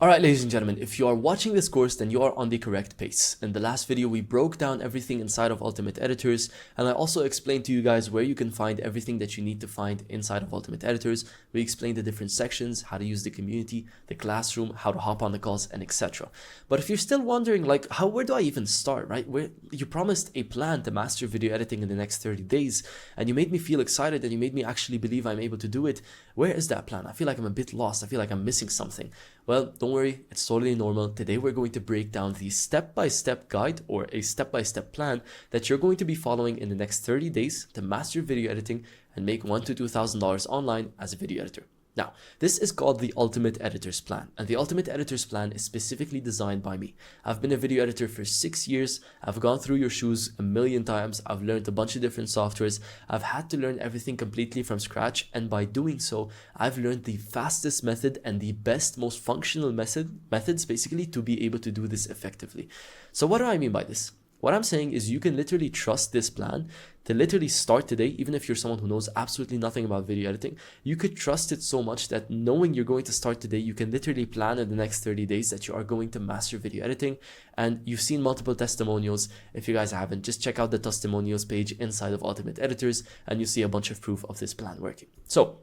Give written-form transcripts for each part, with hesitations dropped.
Alright, ladies and gentlemen, if you are watching this course, then you are on the correct pace. In the last video, we broke down everything inside of Ultimate Editors, and I also explained to you guys where you can find everything that you need to find inside of Ultimate Editors. We explained the different sections, how to use the community, the classroom, how to hop on the calls, and etc. But if you're still wondering, like, where do I even start, right? Where you promised a plan to master video editing in the next 30 days, and you made me feel excited, and you made me actually believe I'm able to do it. Where is that plan? I feel like I'm a bit lost. I feel like I'm missing something. Well, don't worry, it's totally normal. Today we're going to break down the step-by-step guide or a step-by-step plan that you're going to be following in the next 30 days to master video editing and make $1,000 to $2,000 online as a video editor. Now, this is called the Ultimate Editors Plan, and the Ultimate Editors Plan is specifically designed by me. I've been a video editor for 6 years. I've gone through your shoes a million times. I've learned a bunch of different softwares. I've had to learn everything completely from scratch, and by doing so, I've learned the fastest method and the best, most functional methods basically to be able to do this effectively. So what do I mean by this? What I'm saying is you can literally trust this plan to literally start today. Even if you're someone who knows absolutely nothing about video editing, you could trust it so much that knowing you're going to start today, you can literally plan in the next 30 days that you are going to master video editing. And you've seen multiple testimonials. If you guys haven't, just check out the testimonials page inside of Ultimate Editors and you see a bunch of proof of this plan working. So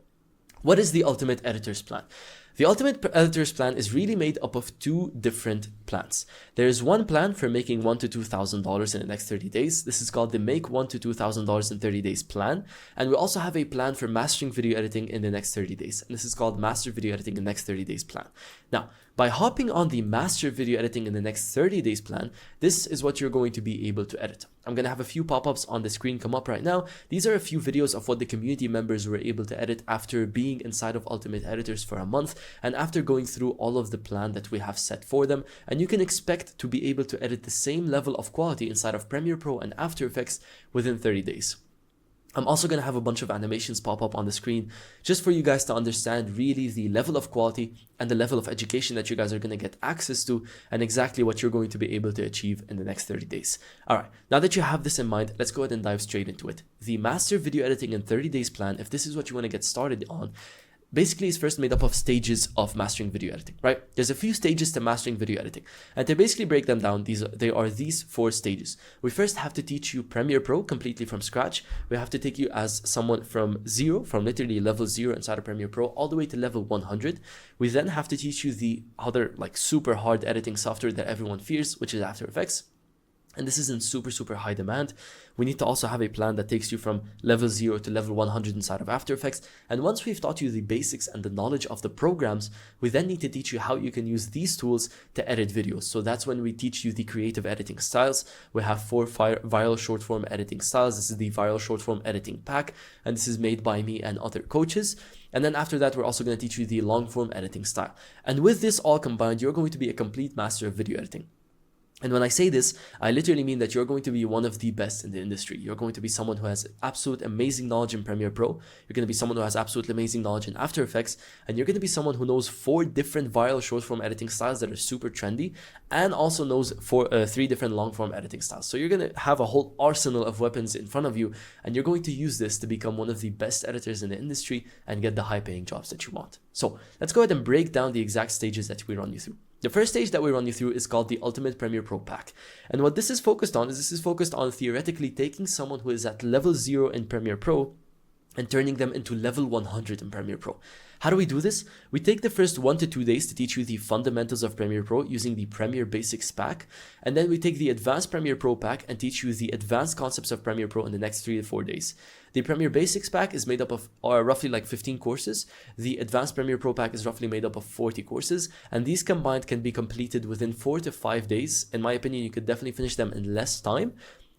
what is the Ultimate Editors Plan? The Ultimate Editors Plan is really made up of two different plans. There is one plan for making $1,000 to $2,000 in the next 30 days. This is called the Make $1,000 to $2,000 in 30 Days Plan. And we also have a plan for mastering video editing in the next 30 days. And this is called Master Video Editing in the Next 30 Days Plan. Now, by hopping on the Master Video Editing in the Next 30 Days Plan, this is what you're going to be able to edit. I'm going to have a few pop-ups on the screen come up right now. These are a few videos of what the community members were able to edit after being inside of Ultimate Editors for a month and after going through all of the plan that we have set for them. And you can expect to be able to edit the same level of quality inside of Premiere Pro and After Effects within 30 days. I'm also going to have a bunch of animations pop up on the screen just for you guys to understand really the level of quality and the level of education that you guys are going to get access to and exactly what you're going to be able to achieve in the next 30 days. All right, now that you have this in mind, let's go ahead and dive straight into it. The Master Video Editing in 30 Days Plan, if this is what you want to get started on, basically is first made up of stages of mastering video editing, right? There's a few stages to mastering video editing, and to basically break them down, they are these 4 stages. We first have to teach you Premiere Pro completely from scratch. We have to take you as someone from literally level 0 inside of Premiere Pro all the way to level 100. We then have to teach you the other super hard editing software that everyone fears, which is After Effects. And this is in super high demand. We need to also have a plan that takes you from level 0 to level 100 inside of After Effects. And once we've taught you the basics and the knowledge of the programs, we then need to teach you how you can use these tools to edit videos. So that's when we teach you the creative editing styles. We have 4 viral short form editing styles. This is the viral short form editing pack, and this is made by me and other coaches. And then after that, we're also going to teach you the long form editing style. And with this all combined, you're going to be a complete master of video editing. And when I say this, I literally mean that you're going to be one of the best in the industry. You're going to be someone who has absolute amazing knowledge in Premiere Pro. You're going to be someone who has absolutely amazing knowledge in After Effects. And you're going to be someone who knows 4 different viral short form editing styles that are super trendy, and also knows 3 different long form editing styles. So you're going to have a whole arsenal of weapons in front of you, and you're going to use this to become one of the best editors in the industry and get the high paying jobs that you want. So let's go ahead and break down the exact stages that we run you through. The first stage that we run you through is called the Ultimate Premiere Pro Pack. And what this is focused on is theoretically taking someone who is at level 0 in Premiere Pro and turning them into level 100 in Premiere Pro. How do we do this? We take the first 1 to 2 days to teach you the fundamentals of Premiere Pro using the Premiere Basics pack. And then we take the Advanced Premiere Pro pack and teach you the advanced concepts of Premiere Pro in the next 3 to 4 days. The Premiere Basics pack is made up of roughly 15 courses. The Advanced Premiere Pro pack is roughly made up of 40 courses. And these combined can be completed within 4 to 5 days. In my opinion, you could definitely finish them in less time,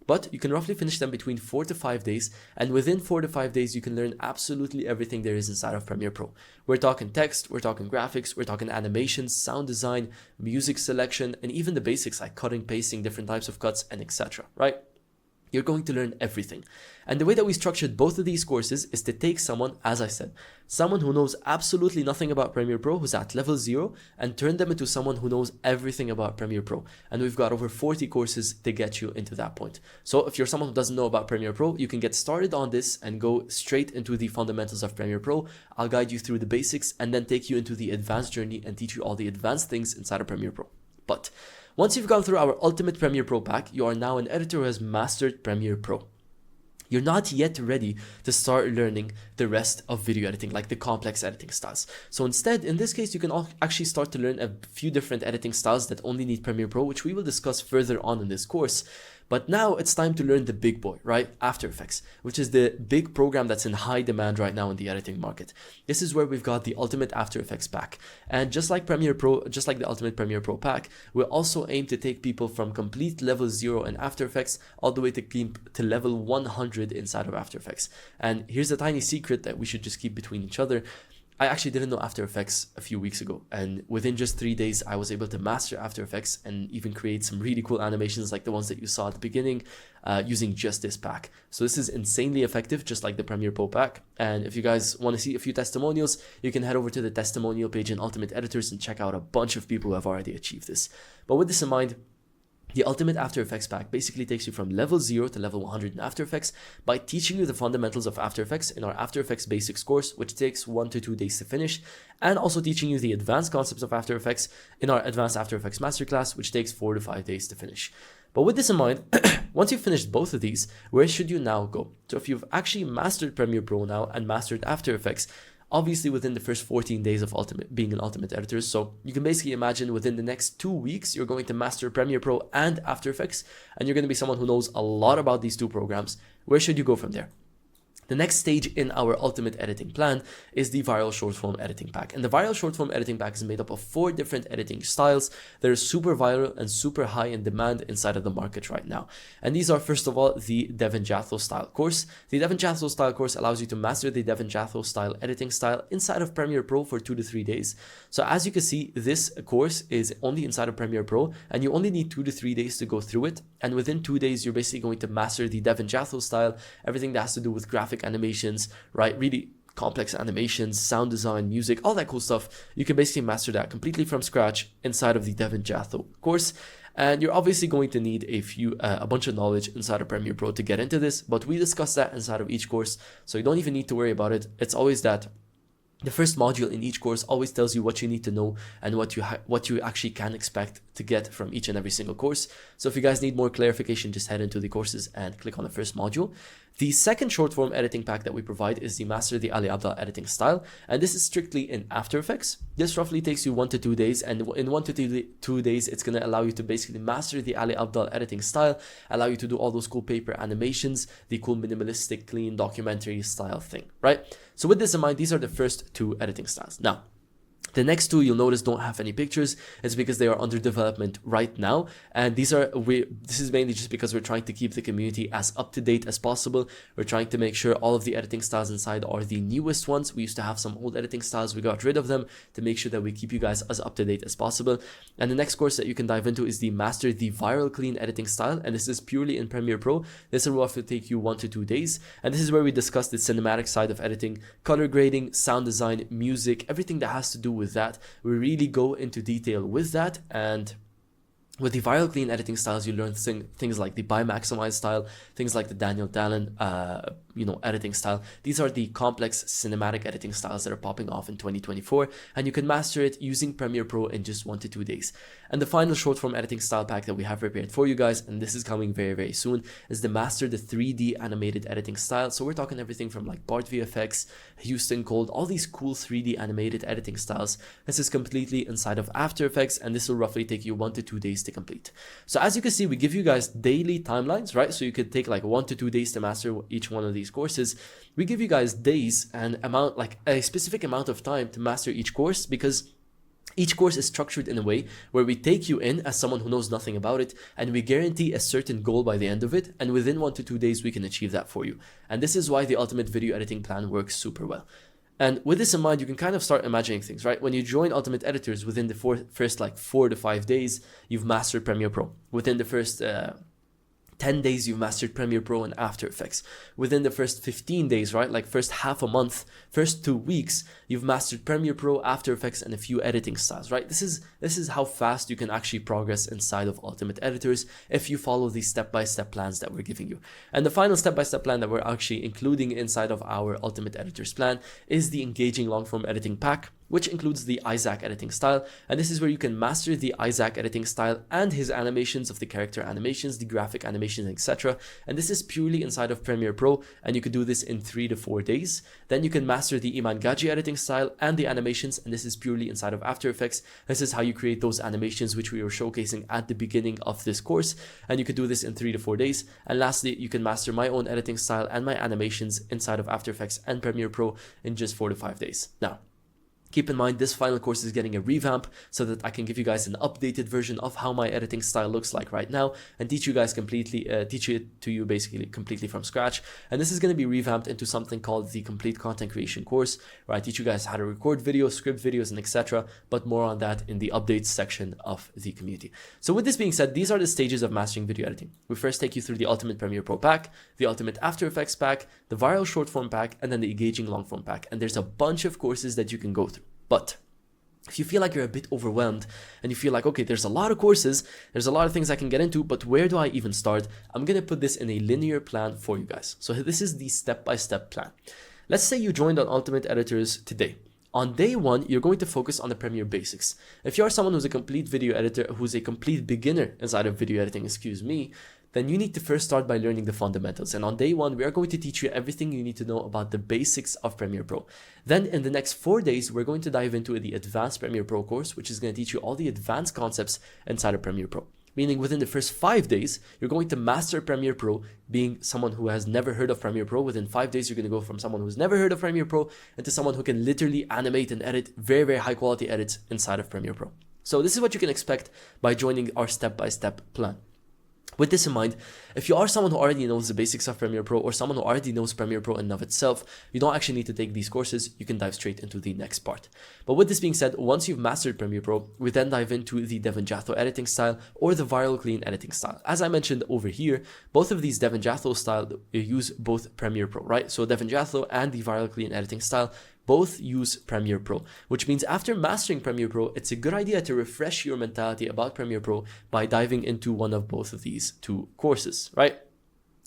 but you can roughly finish them between 4 to 5 days, and within 4 to 5 days, you can learn absolutely everything there is inside of Premiere Pro. We're talking text, we're talking graphics, we're talking animations, sound design, music selection, and even the basics like cutting, pasting, different types of cuts, and etc., right? You're going to learn everything. And the way that we structured both of these courses is to take someone, as I said, someone who knows absolutely nothing about Premiere Pro, who's at level 0, and turn them into someone who knows everything about Premiere Pro. And we've got over 40 courses to get you into that point. So if you're someone who doesn't know about Premiere Pro, you can get started on this and go straight into the fundamentals of Premiere Pro. I'll guide you through the basics and then take you into the advanced journey and teach you all the advanced things inside of Premiere Pro. But once you've gone through our Ultimate Premiere Pro pack, you are now an editor who has mastered Premiere Pro. You're not yet ready to start learning the rest of video editing, like the complex editing styles. So instead, in this case, you can actually start to learn a few different editing styles that only need Premiere Pro, which we will discuss further on in this course. But now it's time to learn the big boy, right? After Effects, which is the big program that's in high demand right now in the editing market. This is where we've got the Ultimate After Effects pack. And just like Premiere Pro, just like the Ultimate Premiere Pro pack, we'll also aim to take people from complete level 0 in After Effects all the way to level 100 inside of After Effects. And here's a tiny secret that we should just keep between each other. I actually didn't know After Effects a few weeks ago, and within just 3 days I was able to master After Effects and even create some really cool animations like the ones that you saw at the beginning using just this pack. So this is insanely effective, just like the Premiere Pro pack. And if you guys want to see a few testimonials, you can head over to the testimonial page in Ultimate Editors and check out a bunch of people who have already achieved this. But with this in mind, the Ultimate After Effects pack basically takes you from level 0 to level 100 in After Effects by teaching you the fundamentals of After Effects in our After Effects Basics course, which takes 1 to 2 days to finish, and also teaching you the advanced concepts of After Effects in our Advanced After Effects Masterclass, which takes 4 to 5 days to finish. But with this in mind, once you've finished both of these, where should you now go? So if you've actually mastered Premiere Pro now and mastered After Effects, obviously within the first 14 days of being an Ultimate Editor. So you can basically imagine within the next 2 weeks, you're going to master Premiere Pro and After Effects, and you're going to be someone who knows a lot about these two programs. Where should you go from there? The next stage in our ultimate editing plan is the viral short form editing pack. And the viral short form editing pack is made up of 4 different editing styles that are super viral and super high in demand inside of the market right now. And these are, first of all, the Devin Jatho style course. The Devin Jatho style course allows you to master the Devin Jatho style editing style inside of Premiere Pro for 2 to 3 days. So as you can see, this course is only inside of Premiere Pro, and you only need 2 to 3 days to go through it. And within 2 days, you're basically going to master the Devin Jatho style, everything that has to do with graphic animations, right? Really complex animations, sound design, music, all that cool stuff. You can basically master that completely from scratch inside of the Devin Jatho course. And you're obviously going to need a bunch of knowledge inside of Premiere Pro to get into this, but we discuss that inside of each course, so you don't even need to worry about it. It's always that the first module in each course always tells you what you need to know and what you actually can expect to get from each and every single course. So if you guys need more clarification, just head into the courses and click on the first module. The second short form editing pack that we provide is the Master the Ali Abdaal editing style, and this is strictly in After Effects. This roughly takes you 1 to 2 days, and in 1 to 2 days, it's going to allow you to basically master the Ali Abdaal editing style, allow you to do all those cool paper animations, the cool minimalistic, clean documentary style thing, right? So with this in mind, these are the first 2 editing styles. Now, the next 2 you'll notice don't have any pictures. It's because they are under development right now, and this is mainly just because we're trying to keep the community as up to date as possible. We're trying to make sure all of the editing styles inside are the newest ones. We used to have some old editing styles, we got rid of them to make sure that we keep you guys as up to date as possible. And the next course that you can dive into is the Master the Viral Clean editing style, and this is purely in Premiere Pro. This will roughly take you 1 to 2 days, and this is where we discuss the cinematic side of editing, color grading, sound design, music, everything that has to do with that. We really go into detail with that. And with the Viral Clean editing styles, you learn things like the Bi-Maximize style, things like the Daniel Dallin editing style. These are the complex cinematic editing styles that are popping off in 2024, and you can master it using Premiere Pro in just 1 to 2 days. And the final short form editing style pack that we have prepared for you guys, and this is coming very, very soon, is the Master the 3D animated editing style. So we're talking everything from like Bart VFX, Houston Cold, all these cool 3D animated editing styles. This is completely inside of After Effects, and this will roughly take you 1 to 2 days to complete. So as you can see, we give you guys daily timelines, right? So you could take like 1 to 2 days to master each one of these courses. We give you guys days and a specific amount of time to master each course, because each course is structured in a way where we take you in as someone who knows nothing about it, and we guarantee a certain goal by the end of it, and within 1 to 2 days we can achieve that for you. And this is why the Ultimate Video Editing Plan works super well. And with this in mind, you can kind of start imagining things, right? When you join Ultimate Editors, within the first like 4 to 5 days, you've mastered Premiere Pro. Within the first 10 days you've mastered Premiere Pro and After Effects. Within the first 15 days, right, like first half a month, first 2 weeks, you've mastered Premiere Pro, After Effects, and a few editing styles, right? This is how fast you can actually progress inside of Ultimate Editors if you follow these step-by-step plans that we're giving you. And the final step-by-step plan that we're actually including inside of our Ultimate Editors plan is the Engaging Long-Form Editing Pack, which includes the Isaac editing style. And this is where you can master the Isaac editing style and his animations of the character animations, the graphic animations, etc. And this is purely inside of Premiere Pro, and you can do this in 3 to 4 days. Then you can master the Iman Gaji editing style and the animations, and this is purely inside of After Effects. This is how you create those animations which we were showcasing at the beginning of this course, and you can do this in 3 to 4 days. And lastly, you can master my own editing style and my animations inside of After Effects and Premiere Pro in just 4 to 5 days. Now, keep in mind, this final course is getting a revamp so that I can give you guys an updated version of how my editing style looks like right now and teach you guys teach it to you basically completely from scratch. And this is going to be revamped into something called the Complete Content Creation course, where I teach you guys how to record videos, script videos, and etc. But more on that in the updates section of the community. So with this being said, these are the stages of mastering video editing. We first take you through the Ultimate Premiere Pro pack, the Ultimate After Effects pack, the Viral Short Form pack, and then the Engaging Long Form pack. And there's a bunch of courses that you can go through. But if you feel like you're a bit overwhelmed and you feel like, okay, there's a lot of courses, there's a lot of things I can get into, but where do I even start? I'm going to put this in a linear plan for you guys. So this is the step-by-step plan. Let's say you joined on Ultimate Editors today. On day 1, you're going to focus on the Premiere basics. If you are someone who's a complete video editor, who's a complete beginner inside of video editing, then you need to first start by learning the fundamentals. And on day 1, we are going to teach you everything you need to know about the basics of Premiere Pro. Then in the next 4 days, we're going to dive into the Advanced Premiere Pro course, which is going to teach you all the advanced concepts inside of Premiere Pro. Meaning within the first 5 days, you're going to master Premiere Pro, being someone who has never heard of Premiere Pro. Within 5 days, you're going to go from someone who's never heard of Premiere Pro into someone who can literally animate and edit very, very high quality edits inside of Premiere Pro. So this is what you can expect by joining our step-by-step plan. With this in mind, if you are someone who already knows the basics of Premiere Pro or someone who already knows Premiere Pro in and of itself, you don't actually need to take these courses. You can dive straight into the next part. But with this being said, once you've mastered Premiere Pro, we then dive into the Devin Jatho editing style or the Viral Clean editing style. As I mentioned over here, both of these Devin Jatho style use both Premiere Pro, right? So Devin Jatho and the Viral Clean editing style both use Premiere Pro, which means after mastering Premiere Pro, it's a good idea to refresh your mentality about Premiere Pro by diving into one of both of these 2 courses, right?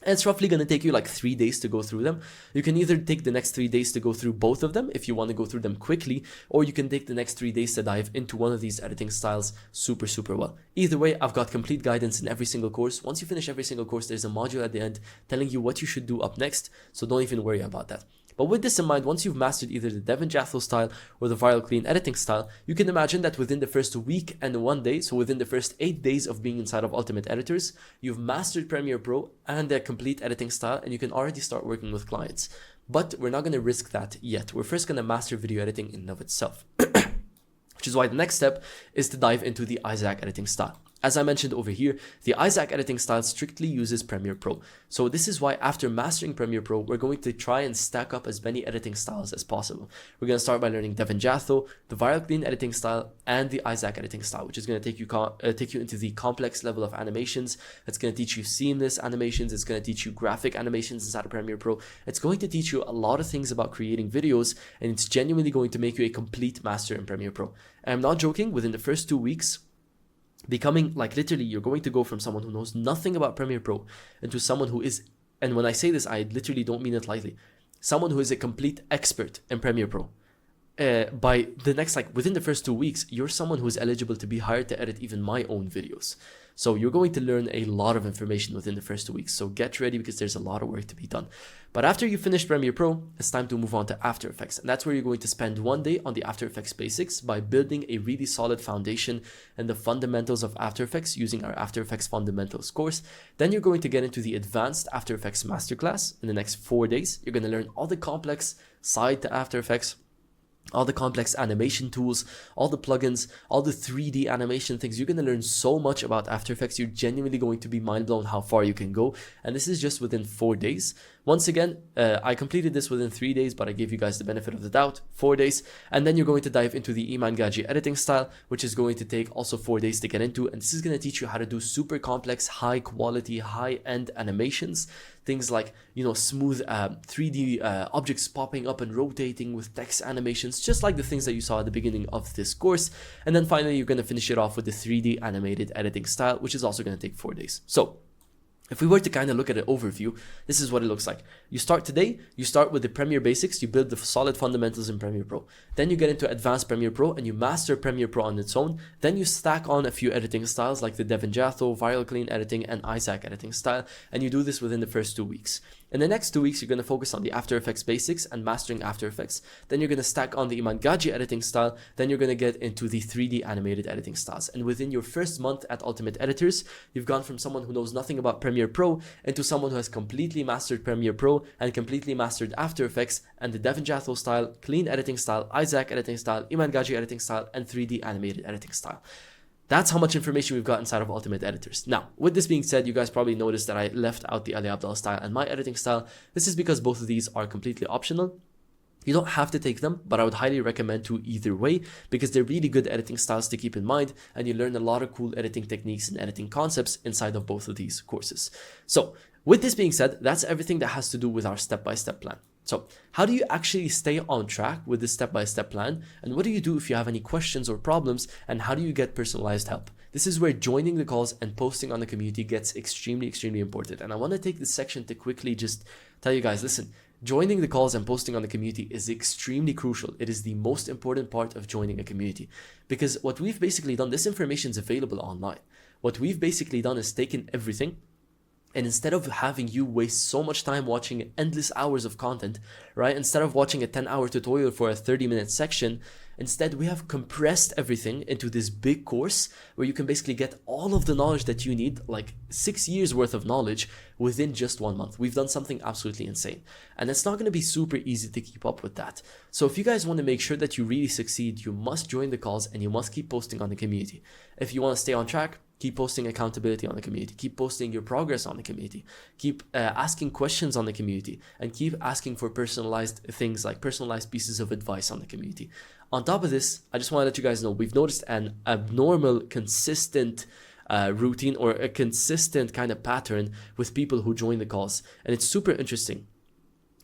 And it's roughly going to take you like 3 days to go through them. You can either take the next 3 days to go through both of them if you want to go through them quickly, or you can take the next 3 days to dive into one of these editing styles super well. Either way, I've got complete guidance in every single course. Once you finish every single course, there's a module at the end telling you what you should do up next, so don't even worry about that. But with this in mind, once you've mastered either the Devin Jatho style or the Viral Clean editing style, you can imagine that within the first week and 1 day, so within the first 8 days of being inside of Ultimate Editors, you've mastered Premiere Pro and the complete editing style, and you can already start working with clients. But we're not going to risk that yet. We're first going to master video editing in and of itself. Which is why the next step is to dive into the Isaac editing style. As I mentioned over here, the Isaac editing style strictly uses Premiere Pro. So this is why after mastering Premiere Pro, we're going to try and stack up as many editing styles as possible. We're going to start by learning Devin Jatho, the Viral Clean editing style, and the Isaac editing style, which is going to take you into the complex level of animations. It's going to teach you seamless animations. It's going to teach you graphic animations inside of Premiere Pro. It's going to teach you a lot of things about creating videos, and it's genuinely going to make you a complete master in Premiere Pro. And I'm not joking, within the first 2 weeks, becoming like literally you're going to go from someone who knows nothing about Premiere Pro into someone who is, and when I say this, I literally don't mean it lightly, someone who is a complete expert in Premiere Pro. By the next, like within the first 2 weeks, you're someone who is eligible to be hired to edit even my own videos. So you're going to learn a lot of information within the first 2 weeks. So get ready because there's a lot of work to be done. But after you finish Premiere Pro, it's time to move on to After Effects. And that's where you're going to spend 1 day on the After Effects basics by building a really solid foundation and the fundamentals of After Effects using our After Effects Fundamentals course. Then you're going to get into the Advanced After Effects Masterclass in the next 4 days. You're going to learn all the complex side to After Effects, all the complex animation tools, all the plugins, all the 3D animation things. You're going to learn so much about After Effects. You're genuinely going to be mind blown how far you can go. And this is just within 4 days. Once again, I completed this within 3 days, but I gave you guys the benefit of the doubt, 4 days. And then you're going to dive into the Iman Gadzhi editing style, which is going to take also 4 days to get into. And this is going to teach you how to do super complex, high quality, high-end animations. Things like, you know, smooth 3D objects popping up and rotating with text animations, just like the things that you saw at the beginning of this course. And then finally, you're going to finish it off with the 3D animated editing style, which is also going to take 4 days. So if we were to kind of look at an overview, this is what it looks like. You start today, you start with the Premiere Basics, you build the solid fundamentals in Premiere Pro. Then you get into Advanced Premiere Pro and you master Premiere Pro on its own. Then you stack on a few editing styles like the Devin Jatho, Viral Clean editing, and Isaac editing style. And you do this within the first 2 weeks. In the next 2 weeks, you're going to focus on the After Effects basics and mastering After Effects. Then you're going to stack on the Iman Gadzhi editing style. Then you're going to get into the 3D animated editing styles. And within your first month at Ultimate Editors, you've gone from someone who knows nothing about Premiere Pro into someone who has completely mastered Premiere Pro and completely mastered After Effects and the Devin Jatho style, clean editing style, Isaac editing style, Iman Gadzhi editing style, and 3D animated editing style. That's how much information we've got inside of Ultimate Editors. Now, with this being said, you guys probably noticed that I left out the Ali Abdaal style and my editing style. This is because both of these are completely optional. You don't have to take them, but I would highly recommend to either way because they're really good editing styles to keep in mind, and you learn a lot of cool editing techniques and editing concepts inside of both of these courses. So with this being said, that's everything that has to do with our step-by-step plan. So how do you actually stay on track with this step-by-step plan? And what do you do if you have any questions or problems? And how do you get personalized help? This is where joining the calls and posting on the community gets extremely important. And I want to take this section to quickly just tell you guys, listen, joining the calls and posting on the community is extremely crucial. It is the most important part of joining a community because what we've basically done, this information is available online. What we've basically done is taken everything, and instead of having you waste so much time watching endless hours of content, right? Instead of watching a 10-hour tutorial for a 30-minute section, instead we have compressed everything into this big course where you can basically get all of the knowledge that you need, like 6 years worth of knowledge within just 1 month. We've done something absolutely insane. And it's not going to be super easy to keep up with that. So if you guys want to make sure that you really succeed, you must join the calls and you must keep posting on the community. If you want to stay on track, keep posting accountability on the community, keep posting your progress on the community, keep asking questions on the community, and keep asking for personalized things like personalized pieces of advice on the community. On top of this, I just want to let you guys know, we've noticed an abnormal, consistent routine or a consistent kind of pattern with people who join the calls. And it's super interesting.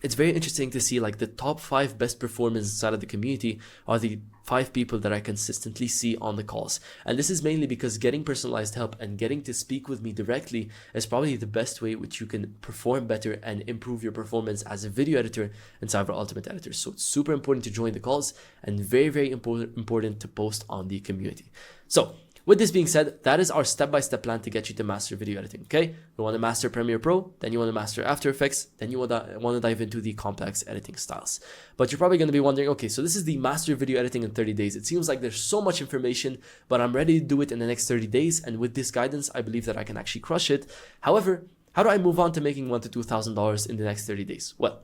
It's very interesting to see like the top 5 best performers inside of the community are the 5 people that I consistently see on the calls. And this is mainly because getting personalized help and getting to speak with me directly is probably the best way which you can perform better and improve your performance as a video editor inside of Ultimate Editors. So it's super important to join the calls and very important to post on the community. So with this being said, that is our step-by-step plan to get you to master video editing, okay? You want to master Premiere Pro, then you want to master After Effects, then you want to dive into the complex editing styles. But you're probably going to be wondering, okay, so this is the master video editing in 30 days. It seems like there's so much information, but I'm ready to do it in the next 30 days. And with this guidance, I believe that I can actually crush it. However, how do I move on to making $1,000 to $2,000 in the next 30 days? Well,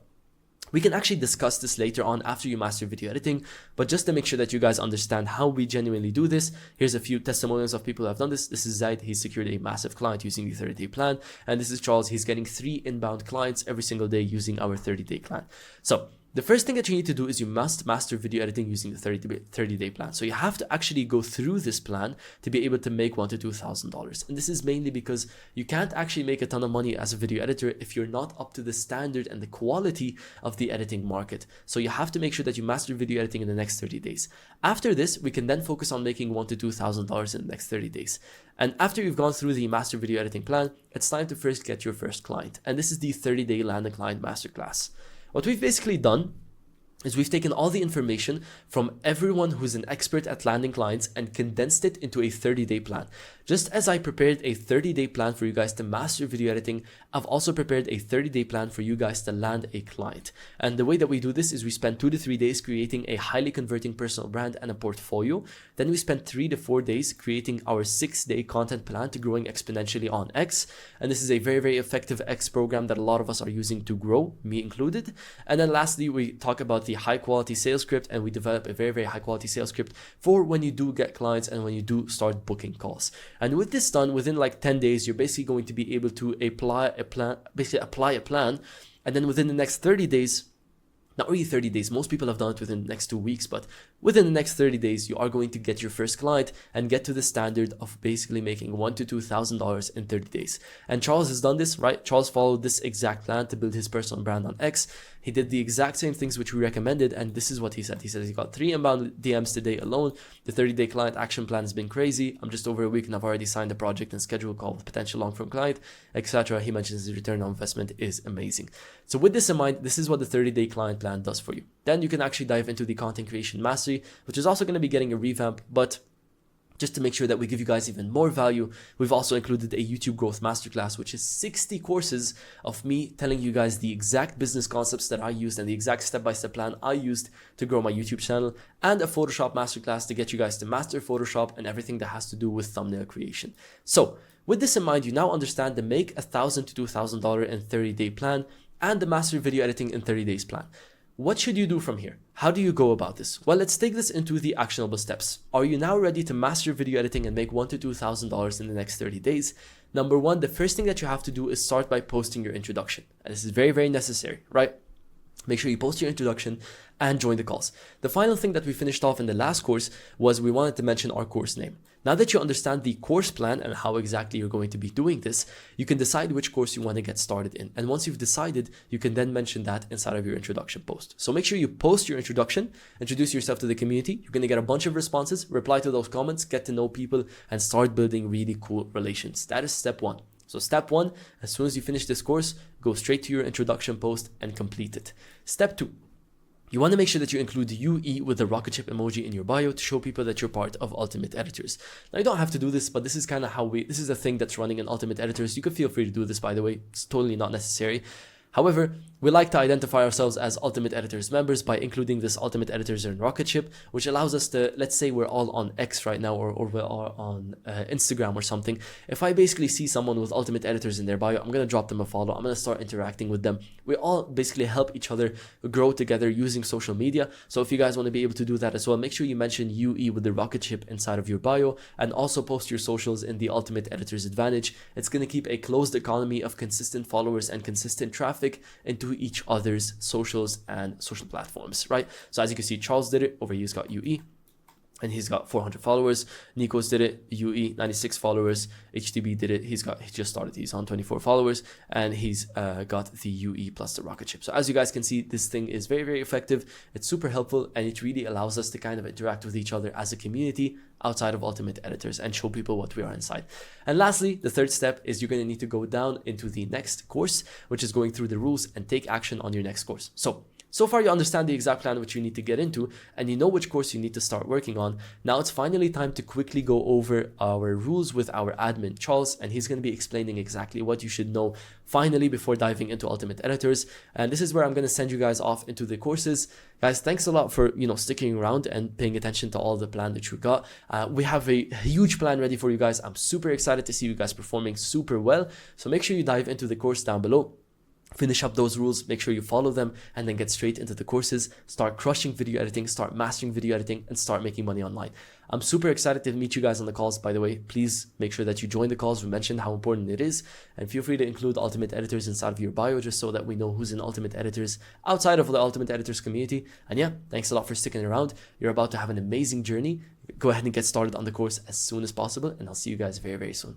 we can actually discuss this later on after you master video editing, but just to make sure that you guys understand how we genuinely do this, here's a few testimonials of people who have done this. This is Zaid, he's secured a massive client using the 30-day plan. And this is Charles, he's getting 3 inbound clients every single day using our 30-day plan. So the first thing that you need to do is you must master video editing using the 30-day plan. So you have to actually go through this plan to be able to make $1,000 to $2,000. And this is mainly because you can't actually make a ton of money as a video editor if you're not up to the standard and the quality of the editing market. So you have to make sure that you master video editing in the next 30 days. After this, we can then focus on making $1,000 to $2,000 in the next 30 days. And after you've gone through the master video editing plan, it's time to first get your first client. And this is the 30-day land a client masterclass. What we've basically done is we've taken all the information from everyone who's an expert at landing clients and condensed it into a 30-day plan. Just as I prepared a 30-day plan for you guys to master video editing, I've also prepared a 30-day plan for you guys to land a client. And the way that we do this is we spend 2 to 3 days creating a highly converting personal brand and a portfolio. Then we spend 3 to 4 days creating our 6-day content plan to growing exponentially on X. And this is a very effective X program that a lot of us are using to grow, me included. And then lastly, we talk about the high quality sales script, and we develop a very high quality sales script for when you do get clients and when you do start booking calls. And with this done, within like 10 days, you're basically going to be able to apply a plan And then within the next 30 days, not really 30 days, most people have done it within the next 2 weeks, but within the next 30 days, you are going to get your first client and get to the standard of basically making $1,000 to $2,000 in 30 days. And Charles has done this, right? Charles followed this exact plan to build his personal brand on X. He did the exact same things which we recommended, and this is what he said. He said he got 3 inbound DMs today alone. The 30-day client action plan has been crazy. I'm just over a week and I've already signed the project and scheduled a call with potential long-term client, etc. He mentions his return on investment is amazing. So with this in mind, this is what the 30-day client plan does for you. Then you can actually dive into the content creation mastery, which is also going to be getting a revamp, but just to make sure that we give you guys even more value, we've also included a YouTube growth masterclass, which is 60 courses of me telling you guys the exact business concepts that I used and the exact step-by-step plan I used to grow my YouTube channel, and a Photoshop masterclass to get you guys to master Photoshop and everything that has to do with thumbnail creation. So with this in mind, you now understand the make $1,000 to $2,000 in 30-day plan and the master video editing in 30 days plan. What should you do from here? How do you go about this? Well, let's take this into the actionable steps. Are you now ready to master video editing and make $1,000 to $2,000 in the next 30 days? Number one, the first thing that you have to do is start by posting your introduction. And this is very, very necessary, right? Make sure you post your introduction and join the calls. The final thing that we finished off in the last course was we wanted to mention our course name. Now that you understand the course plan and how exactly you're going to be doing this, you can decide which course you want to get started in. And once you've decided, you can then mention that inside of your introduction post. So make sure you post your introduction, introduce yourself to the community. You're going to get a bunch of responses, reply to those comments, get to know people, and start building really cool relations. That is step one. So step one, as soon as you finish this course, go straight to your introduction post and complete it. Step two, you want to make sure that you include UE with the rocket ship emoji in your bio to show people that you're part of Ultimate Editors. Now you don't have to do this, but this is kind of how this is a thing that's running in Ultimate Editors. You could feel free to do this, by the way. It's totally not necessary. However, we like to identify ourselves as Ultimate Editors members by including this Ultimate Editors in Rocket Ship, which allows us to, let's say we're all on X right now, or we're all on Instagram or something. If I basically see someone with Ultimate Editors in their bio, I'm going to drop them a follow. I'm going to start interacting with them. We all basically help each other grow together using social media. So if you guys want to be able to do that as well, make sure you mention UE with the Rocket Ship inside of your bio, and also post your socials in the Ultimate Editors Advantage. It's going to keep a closed economy of consistent followers and consistent traffic into each other's socials and social platforms, right? So as you can see, Charles did it over here. He's got UE and he's got 400 followers. Nikos did it, UE, 96 followers. HTB did it, he just started, he's on 24 followers, and he's got the UE plus the rocket ship. So as you guys can see, this thing is very, very effective. It's super helpful, and it really allows us to kind of interact with each other as a community outside of Ultimate Editors and show people what we are inside. And lastly, the third step is you're going to need to go down into the next course, which is going through the rules and take action on your next course. So far you understand the exact plan which you need to get into, and you know which course you need to start working on. Now it's finally time to quickly go over our rules with our admin, Charles, and he's going to be explaining exactly what you should know finally before diving into Ultimate Editors. And this is where I'm going to send you guys off into the courses. Guys, thanks a lot for sticking around and paying attention to all the plan that you got. We have a huge plan ready for you guys. I'm super excited to see you guys performing super well. So make sure you dive into the course down below. Finish up those rules, make sure you follow them, and then get straight into the courses. Start crushing video editing, start mastering video editing, and start making money online. I'm super excited to meet you guys on the calls, by the way. Please make sure that you join the calls. We mentioned how important it is, and feel free to include Ultimate Editors inside of your bio just so that we know who's in Ultimate Editors outside of the Ultimate Editors community. And yeah, thanks a lot for sticking around. You're about to have an amazing journey. Go ahead and get started on the course as soon as possible, and I'll see you guys very, very soon.